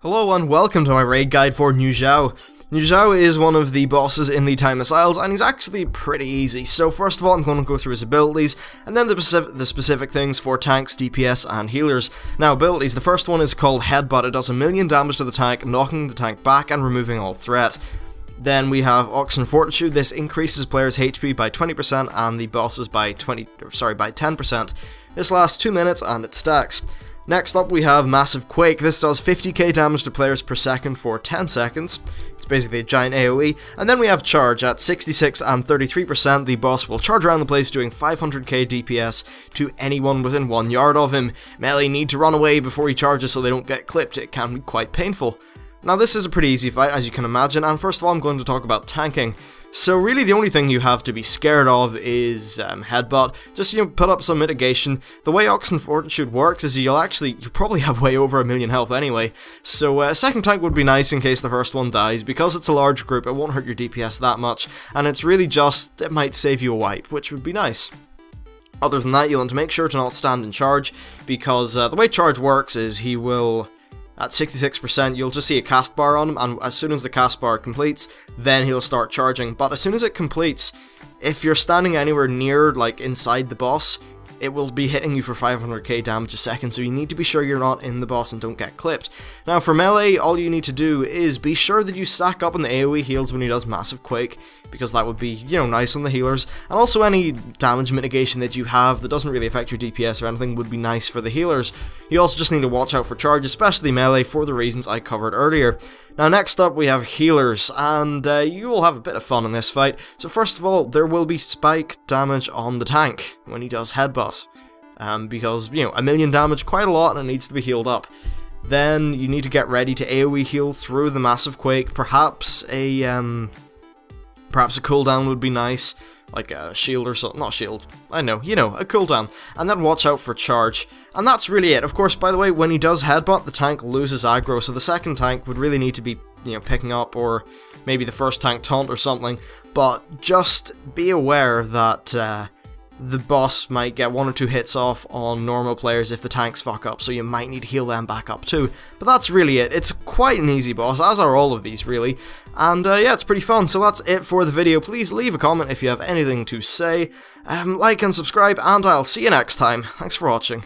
Hello and welcome to my raid guide for Niuzao. Niuzao is one of the bosses in the Timeless Isles, and he's actually pretty easy. So first of all, I'm going to go through his abilities, and then the specific things for tanks, DPS, and healers. Now, abilities, the first one is called Headbutt. It does 1,000,000 damage to the tank, knocking the tank back and removing all threat. Then we have Oxen Fortitude. This increases players' HP by 20% and the bosses by 10%. This lasts 2 minutes and it stacks. Next up we have Massive Quake. This does 50k damage to players per second for 10 seconds. It's basically a giant AoE. And then we have Charge. At 66 and 33%, the boss will charge around the place doing 500k DPS to anyone within 1 yard of him. Melee need to run away before he charges so they don't get clipped. It can be quite painful. Now this is a pretty easy fight, as you can imagine, and first of all I'm going to talk about tanking. So really the only thing you have to be scared of is Headbutt. Just, put up some mitigation. The way Oxen Fortitude works is you'll probably have way over 1,000,000 health anyway. So a second tank would be nice in case the first one dies. Because it's a large group, it won't hurt your DPS that much, and it's really just, it might save you a wipe, which would be nice. Other than that, you want to make sure to not stand in charge, because the way charge works is he will... At 66%, you'll just see a cast bar on him, and as soon as the cast bar completes, then he'll start charging. But as soon as it completes, if you're standing anywhere near, inside the boss, it will be hitting you for 500k damage a second, so you need to be sure you're not in the boss and don't get clipped. Now for melee, all you need to do is be sure that you stack up on the AoE heals when he does Massive Quake, because that would be, nice on the healers, and also any damage mitigation that you have that doesn't really affect your DPS or anything would be nice for the healers. You also just need to watch out for charge, especially melee, for the reasons I covered earlier. Now next up we have healers, and you will have a bit of fun in this fight. So first of all, there will be spike damage on the tank when he does Headbutt, because, 1,000,000 damage, quite a lot, and it needs to be healed up. Then you need to get ready to AoE heal through the Massive Quake. Perhaps a cooldown would be nice, like a shield or something, not shield, I know, a cooldown. And then watch out for charge. And that's really it. Of course, by the way, when he does Headbutt, the tank loses aggro, so the second tank would really need to be, picking up, or maybe the first tank taunt or something. But just be aware that the boss might get 1 or 2 hits off on normal players if the tanks fuck up, so you might need to heal them back up too. But that's really it. It's quite an easy boss, as are all of these really. And yeah, it's pretty fun. So that's it for the video. Please leave a comment if you have anything to say. Like and subscribe, and I'll see you next time. Thanks for watching.